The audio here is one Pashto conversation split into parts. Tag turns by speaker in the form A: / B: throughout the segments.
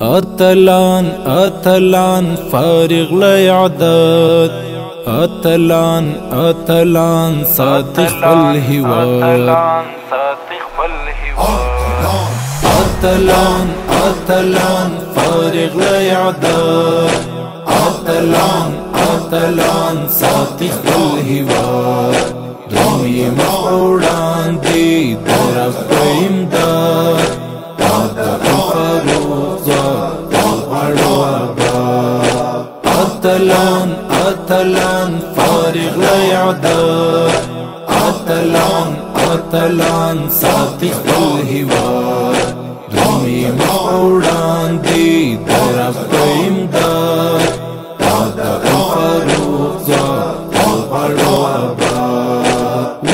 A: اتلان اتلان فارغ لعداد اتلان اتلان صادق الهواد اتلان اتلان فارغ لعداد اتلان اتلان صادق الهواد دمي مخوران دي درب امداد اتلان اتلان فارغ لعداد اتلان اتلان صادق الهواد دمي مخوران دي درب امداد الفاروق ذات الغرابات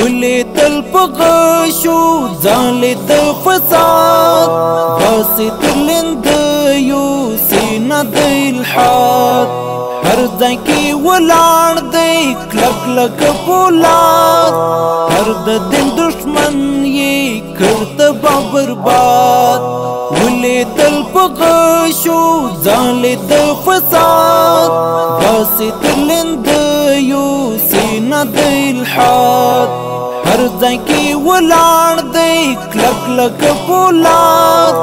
A: ولد البغاشو زالد فساد باسط لند يوسينا دي الحاد هر ځای کې ولاړ دی کلک کلک پولاد هر د دین دشمن یې کړ تباه برباد ولیدل په غشو ځالید فساد باسط لند یوسینا د الحاد هر ځای کې ولاړ دی کلک کلک پولاد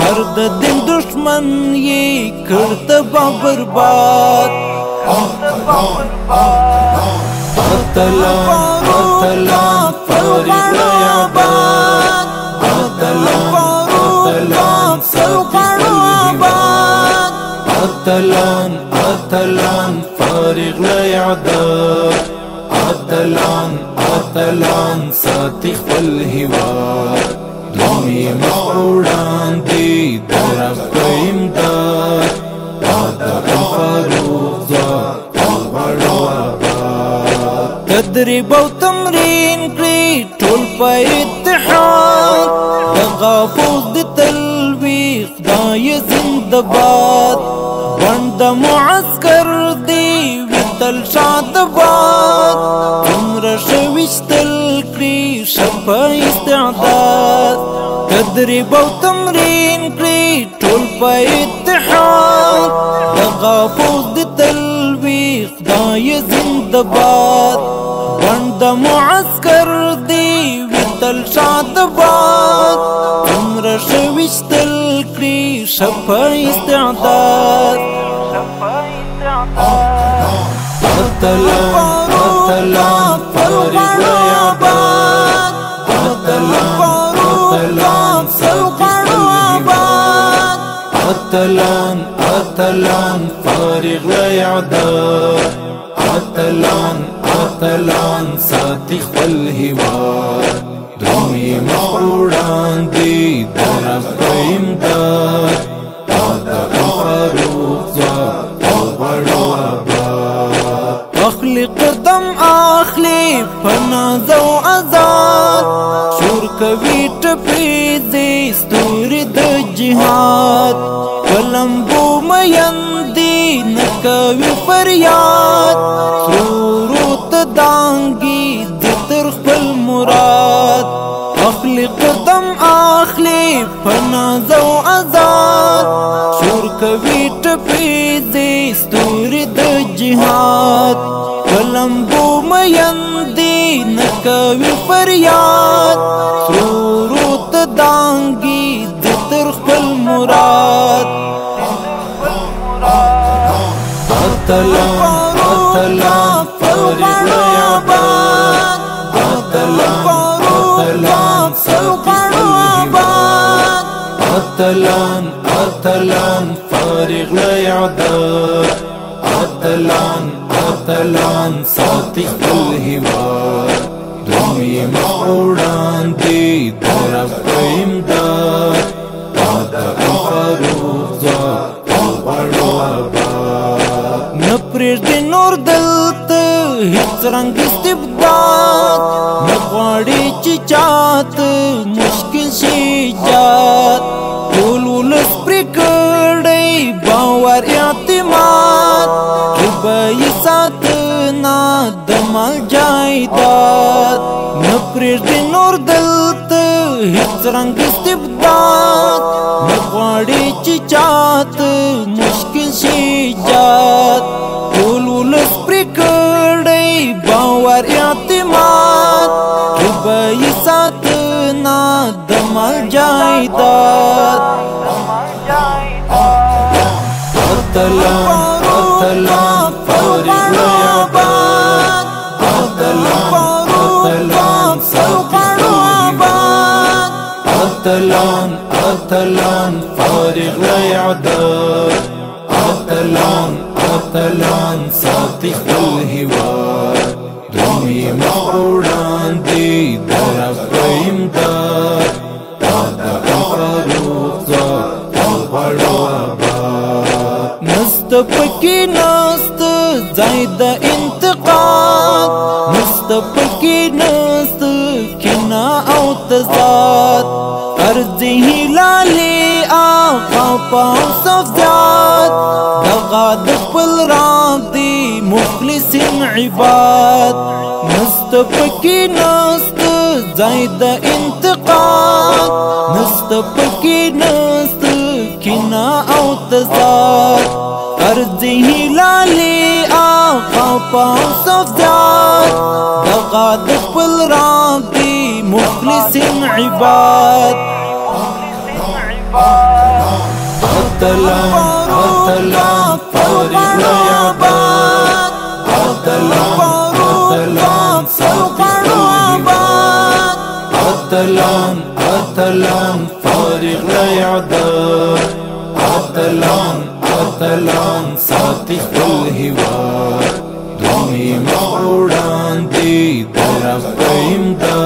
A: هر د دین دشمن یې کړ تباه برباد اتلان اتلان فارغ لعداد اتلان اتلان صادق الهواد اتلان اتلان فارغ لعداد اتلان اتلان صادق الهواد دمي مخوران دي درب امداد الفاروق ذات الغرابات تدريب او تمرين کړی ټول په اتحاد د غافوز د تلويخ خدای زنده‌باد بند معسكر دی وتل شاد باد عمر شوشتل کړی شپه استعداد تدريب او تمرين کړی ټول په اتحاد د غافوز د تلويخ خدای زنده‌باد بند معسكر دی وتل شاد باد عمر شوشتل کړی شپه استعداد اتلان اتلان فارغ لعداد اتلان اتلان صادق الهواد اتلان اتلان فارغ لعداد اتلان اتلان صادق الهواد دمي مخوران دي درب امداد الفاروق ذات الغرابات اخلي قدم اخلي فناز و ازاد شور کوي ټپيزي ستوري د جهاد ولمبو ميندي نکوي فریاد سرورت دانګي تر خپل مراد اخلي قدم اخلي فناز و ازاد شور کوي ټپيزي ستوري د جهاد ولمبو ميندي نکوي فریاد سرورت دانګي تر خپل مراد اتلان اتلان فارغ لعداد اتلان اتلان صادق الهواد اتلان اتلان فارغ لعداد اتلان اتلان صادق الهواد دمي مخوران دي درب امداد الفاروق ذات الغرابات نپریږدي نور دلته هیڅ رنګ استبداد نغواړي چې چاته مشکل شي ایجاد ټول ولس پرې کړی باور اعتماد به یې ساتنه د مال جایداد نپریږدي نور دلته هیڅ رنګ استبداد نغواړي چې چات مشکل شیجات ټول ولس پرې کړی باور اعتماد به یې ساتنه د مال جایداد اتلان اتلان فارغ آباد اتلان اتلان ساتي آباد اتلان اتلان فارغ اعداد اتلان اتلان ساتي خپل هیواد درومي مخوړان دي درف امداد دا فاروق غړو آباد نست پکې نست زائد انتقاد نست پکې نست کنا او تزاد ارضی هلالي آقا پاو صفزاد دغا دخل رام دی مخلص عباد نست پکې نست زائد انتقاد نست پکې نست کنا او تزاد ارضی هلالي آقا پاو صفزاد دغا دخل رام دی مخلص عباد اتلان اتلان فارغ آباد اتلان اتلان ساتي آباد اتلان اتلان فارغ اعداد اتلان اتلان ساتي خپل هیواد درومي مخوړان دي درف امداد